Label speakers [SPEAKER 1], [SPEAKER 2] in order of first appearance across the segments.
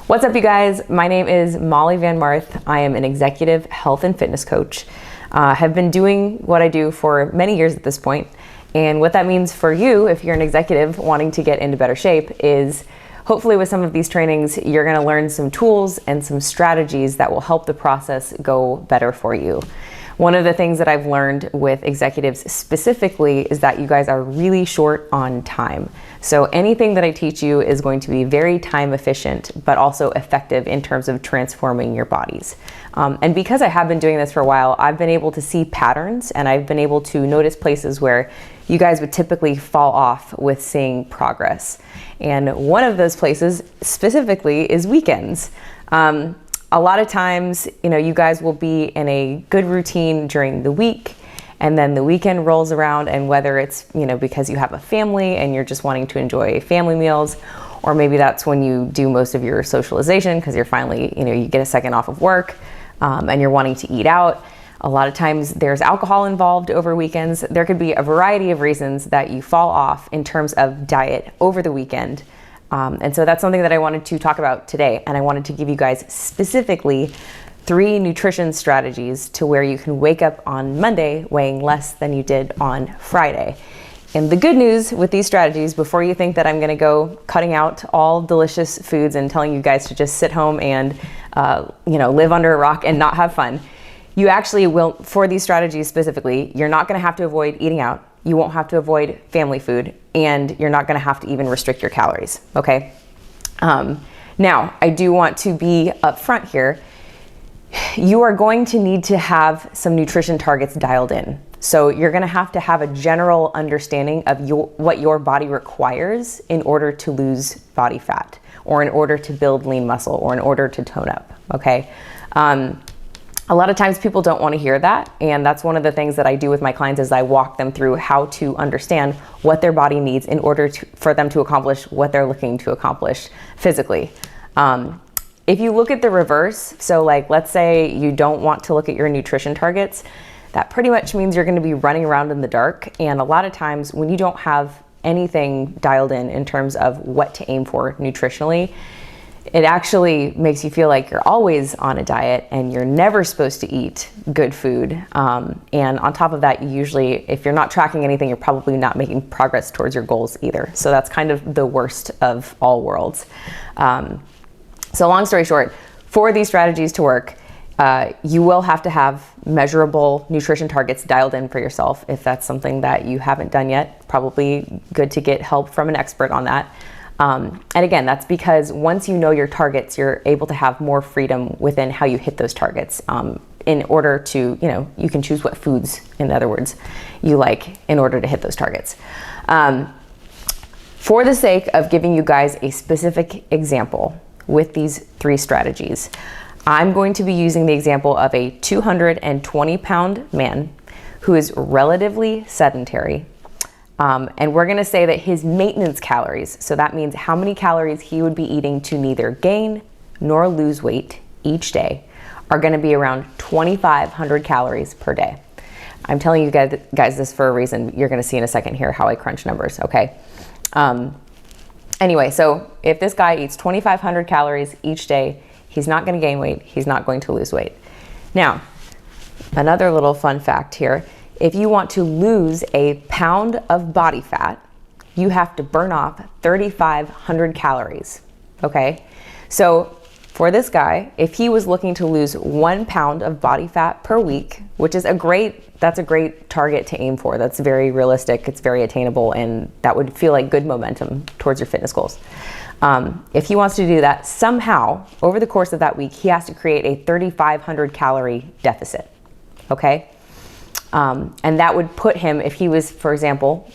[SPEAKER 1] What's up, you guys? My name is Molly Van Marth. I am an executive health and fitness coach. Have been doing what I do for many years at this point. And what that means for you, if you're an executive wanting to get into better shape, is hopefully with some of these trainings, you're gonna learn some tools and some strategies that will help the process go better for you. One of the things that I've learned with executives specifically is that you guys are really short on time. So anything that I teach you is going to be very time efficient, but also effective in terms of transforming your bodies. And because I have been doing this for a while, I've been able to see patterns and I've been able to notice places where you guys would typically fall off with seeing progress. And one of those places specifically is weekends. A lot of times, you guys will be in a good routine during the week, and then the weekend rolls around, and whether it's, because you have a family and you're just wanting to enjoy family meals, or maybe that's when you do most of your socialization because you're finally, you get a second off of work, and you're wanting to eat out. A lot of times there's alcohol involved over weekends. There could be a variety of reasons that you fall off in terms of diet over the weekend. And so that's something that I wanted to talk about today. And I wanted to give you guys specifically 3 nutrition strategies to where you can wake up on Monday weighing less than you did on Friday. And the good news with these strategies, before you think that I'm gonna go cutting out all delicious foods and telling you guys to just sit home and live under a rock and not have fun, you actually will, for these strategies specifically, you're not gonna have to avoid eating out. You won't have to avoid family food, and you're not gonna have to even restrict your calories, okay? Now, I do want to be upfront here. You are going to need to have some nutrition targets dialed in. So you're gonna have to have a general understanding of what your body requires in order to lose body fat, or in order to build lean muscle, or in order to tone up, okay? A lot of times people don't want to hear that, and that's one of the things that I do with my clients is I walk them through how to understand what their body needs in order for them to accomplish what they're looking to accomplish physically. If you look at the reverse, so let's say you don't want to look at your nutrition targets, that pretty much means you're going to be running around in the dark, and a lot of times when you don't have anything dialed in terms of what to aim for nutritionally, it actually makes you feel like you're always on a diet and you're never supposed to eat good food. And on top of that, you usually, if you're not tracking anything, you're probably not making progress towards your goals either. So that's kind of the worst of all worlds. So long story short, for these strategies to work, you will have to have measurable nutrition targets dialed in for yourself. If that's something that you haven't done yet, probably good to get help from an expert on that. And again, that's because once you know your targets, you're able to have more freedom within how you hit those targets. In order to, you can choose what foods, in other words, you like in order to hit those targets. For the sake of giving you guys a specific example with these 3 strategies, I'm going to be using the example of a 220-pound man who is relatively sedentary. And we're gonna say that his maintenance calories, so that means how many calories he would be eating to neither gain nor lose weight each day, are gonna be around 2,500 calories per day. I'm telling you guys this for a reason. You're gonna see in a second here how I crunch numbers, okay? Anyway, so if this guy eats 2,500 calories each day, he's not gonna gain weight, he's not going to lose weight. Now, another little fun fact here. If you want to lose a pound of body fat, you have to burn off 3,500 calories, okay? So for this guy, if he was looking to lose 1 pound of body fat per week, which is that's a great target to aim for. That's very realistic, it's very attainable, and that would feel like good momentum towards your fitness goals. If he wants to do that, somehow, over the course of that week, he has to create a 3,500 calorie deficit, okay? And that would put him, if he was, for example,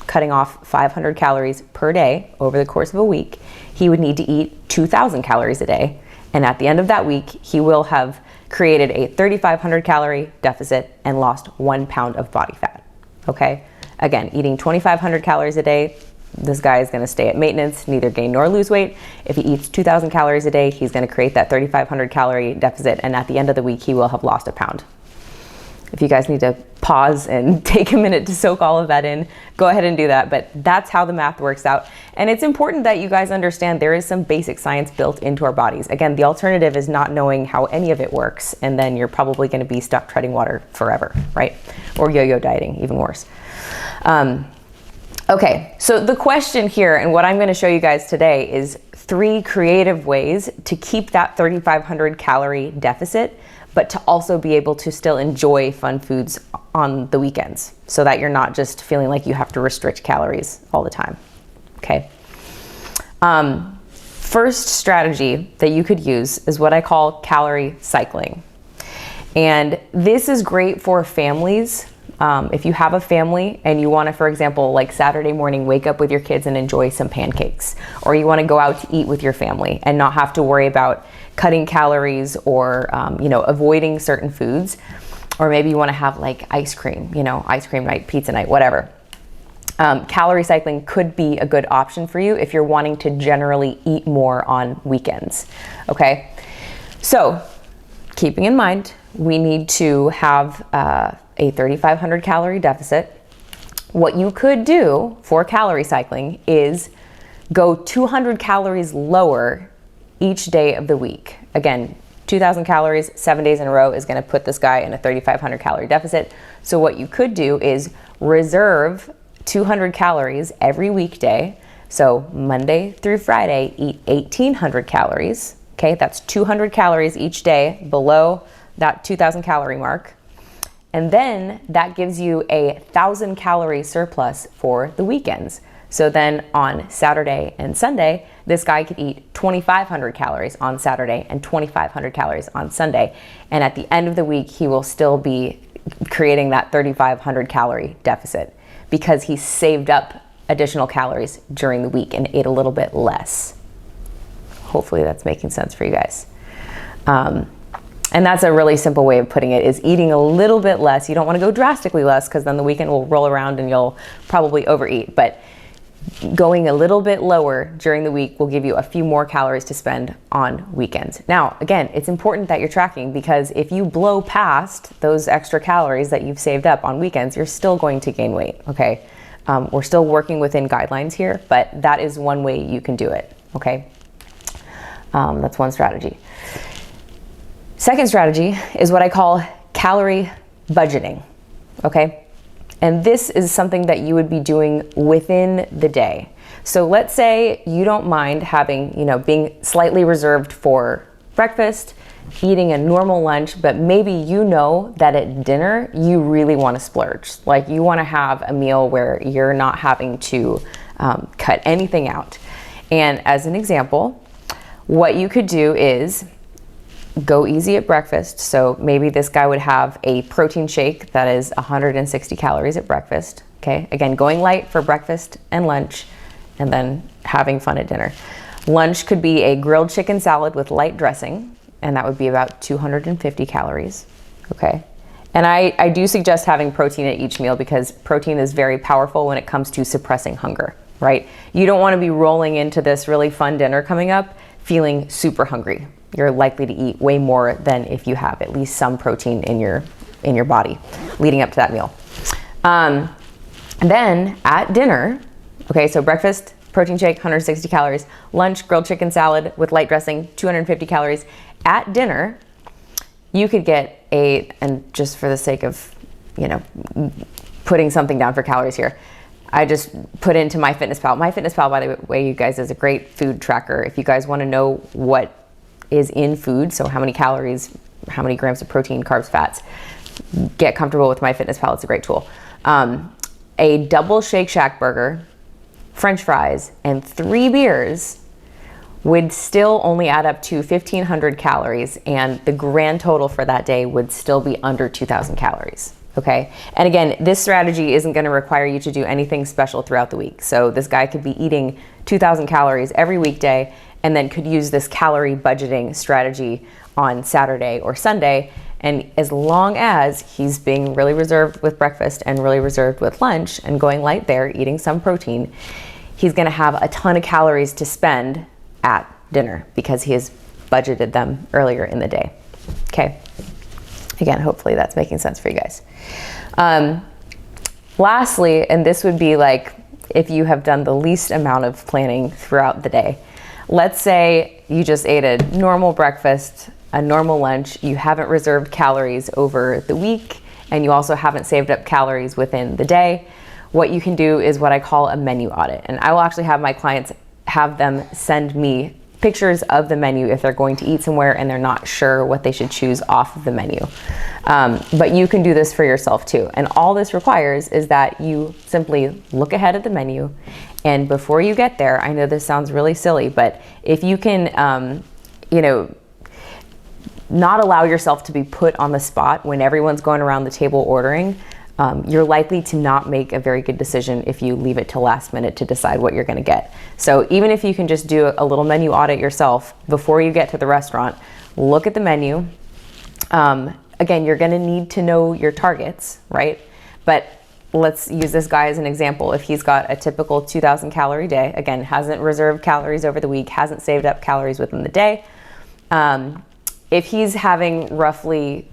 [SPEAKER 1] cutting off 500 calories per day over the course of a week, he would need to eat 2,000 calories a day. And at the end of that week, he will have created a 3,500 calorie deficit and lost 1 pound of body fat, okay? Again, eating 2,500 calories a day, this guy is gonna stay at maintenance, neither gain nor lose weight. If he eats 2,000 calories a day, he's gonna create that 3,500 calorie deficit, and at the end of the week, he will have lost a pound. If you guys need to pause and take a minute to soak all of that in, go ahead and do that. But that's how the math works out. And it's important that you guys understand there is some basic science built into our bodies. Again, the alternative is not knowing how any of it works, and then you're probably going to be stuck treading water forever, right? Or yo-yo dieting, even worse. Okay, so the question here, and what I'm going to show you guys today, is 3 creative ways to keep that 3,500 calorie deficit, but to also be able to still enjoy fun foods on the weekends, so that you're not just feeling like you have to restrict calories all the time. Okay. First strategy that you could use is what I call calorie cycling. And this is great for families. If you have a family and you want to, for example, like Saturday morning, wake up with your kids and enjoy some pancakes, or you want to go out to eat with your family and not have to worry about cutting calories or, avoiding certain foods, or maybe you want to have like ice cream night, pizza night, whatever. Calorie cycling could be a good option for you if you're wanting to generally eat more on weekends. Okay. So keeping in mind, we need to have, a 3,500 calorie deficit. What you could do for calorie cycling is go 200 calories lower each day of the week. Again, 2,000 calories, 7 days in a row is going to put this guy in a 3,500 calorie deficit. So what you could do is reserve 200 calories every weekday. So Monday through Friday, eat 1,800 calories. Okay, that's 200 calories each day below that 2,000 calorie mark. And then that gives you a 1,000 calorie surplus for the weekends. So then on Saturday and Sunday, this guy could eat 2,500 calories on Saturday and 2,500 calories on Sunday. And at the end of the week, he will still be creating that 3,500 calorie deficit because he saved up additional calories during the week and ate a little bit less. Hopefully that's making sense for you guys. And that's a really simple way of putting it, is eating a little bit less. You don't want to go drastically less because then the weekend will roll around and you'll probably overeat. But going a little bit lower during the week will give you a few more calories to spend on weekends. Now, again, it's important that you're tracking, because if you blow past those extra calories that you've saved up on weekends, you're still going to gain weight, okay? We're still working within guidelines here, but that is one way you can do it, okay? That's one strategy. Second strategy is what I call calorie budgeting, okay? And this is something that you would be doing within the day. So let's say you don't mind having, being slightly reserved for breakfast, eating a normal lunch, but maybe you know that at dinner you really want to splurge. Like you want to have a meal where you're not having to cut anything out. And as an example, what you could do is go easy at breakfast. So maybe this guy would have a protein shake that is 160 calories at breakfast. Okay, again, going light for breakfast and lunch, and then having fun at dinner. Lunch could be a grilled chicken salad with light dressing, and that would be about 250 calories. Okay, and I do suggest having protein at each meal, because protein is very powerful when it comes to suppressing hunger, right? You don't want to be rolling into this really fun dinner coming up feeling super hungry. You're likely to eat way more than if you have at least some protein in your body leading up to that meal. Then at dinner, okay, so breakfast, protein shake, 160 calories. Lunch, grilled chicken salad with light dressing, 250 calories. At dinner, you could get and just for the sake of, putting something down for calories here, I just put into MyFitnessPal. MyFitnessPal, by the way, you guys, is a great food tracker. If you guys want to know what is in food, so how many calories, how many grams of protein, carbs, fats, get comfortable with MyFitnessPal. It's a great tool. A double Shake Shack burger, French fries, and 3 beers would still only add up to 1,500 calories, and the grand total for that day would still be under 2,000 calories. Okay, and again, this strategy isn't going to require you to do anything special throughout the week. So this guy could be eating 2,000 calories every weekday, and then could use this calorie budgeting strategy on Saturday or Sunday. And as long as he's being really reserved with breakfast and really reserved with lunch and going light there, eating some protein, he's going to have a ton of calories to spend at dinner because he has budgeted them earlier in the day. Okay. Again, hopefully that's making sense for you guys. Lastly, and this would be like if you have done the least amount of planning throughout the day. Let's say you just ate a normal breakfast, a normal lunch, you haven't reserved calories over the week, and you also haven't saved up calories within the day. What you can do is what I call a menu audit. And I will actually have my clients have them send me pictures of the menu if they're going to eat somewhere and they're not sure what they should choose off of the menu. But you can do this for yourself too. And all this requires is that you simply look ahead at the menu, and before you get there, I know this sounds really silly, but if you can, not allow yourself to be put on the spot when everyone's going around the table ordering, you're likely to not make a very good decision if you leave it till last minute to decide what you're going to get. So even if you can just do a little menu audit yourself before you get to the restaurant, look at the menu. Again, you're going to need to know your targets, right? But let's use this guy as an example. If he's got a typical 2,000 calorie day, again, hasn't reserved calories over the week, hasn't saved up calories within the day, if he's having roughly,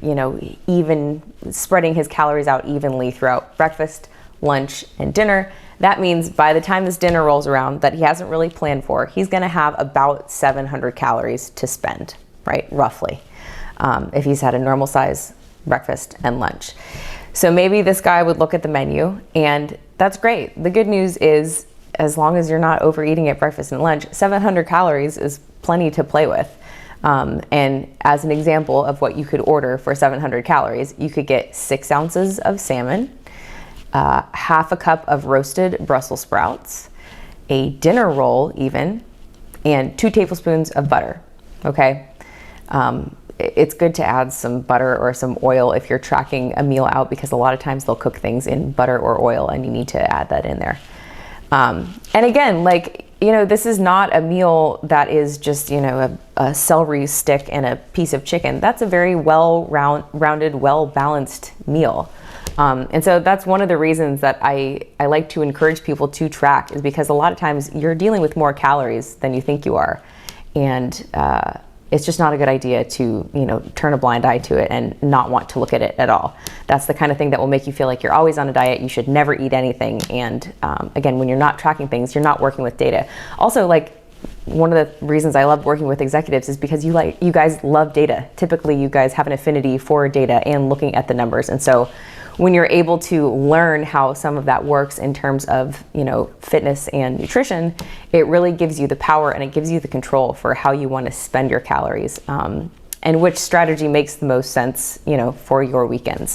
[SPEAKER 1] even spreading his calories out evenly throughout breakfast, lunch, and dinner, that means by the time this dinner rolls around that he hasn't really planned for, he's gonna have about 700 calories to spend, right, roughly, if he's had a normal size breakfast and lunch. So maybe this guy would look at the menu, and that's great. The good news is, as long as you're not overeating at breakfast and lunch, 700 calories is plenty to play with. And as an example of what you could order for 700 calories, you could get 6 ounces of salmon, half a cup of roasted Brussels sprouts, a dinner roll even, and 2 tablespoons of butter, okay? It's good to add some butter or some oil if you're tracking a meal out, because a lot of times they'll cook things in butter or oil and you need to add that in there. And again, this is not a meal that is just, a celery stick and a piece of chicken. That's a very well-rounded, well-balanced meal. And so that's one of the reasons that I like to encourage people to track, is because a lot of times you're dealing with more calories than you think you are. And it's just not a good idea to, turn a blind eye to it and not want to look at it at all. That's the kind of thing that will make you feel like you're always on a diet. You should never eat anything. And again, when you're not tracking things, you're not working with data. Also, one of the reasons I love working with executives is because you guys love data. Typically, you guys have an affinity for data and looking at the numbers. And so when you're able to learn how some of that works in terms of, fitness and nutrition, it really gives you the power and it gives you the control for how you want to spend your calories, and which strategy makes the most sense, for your weekends.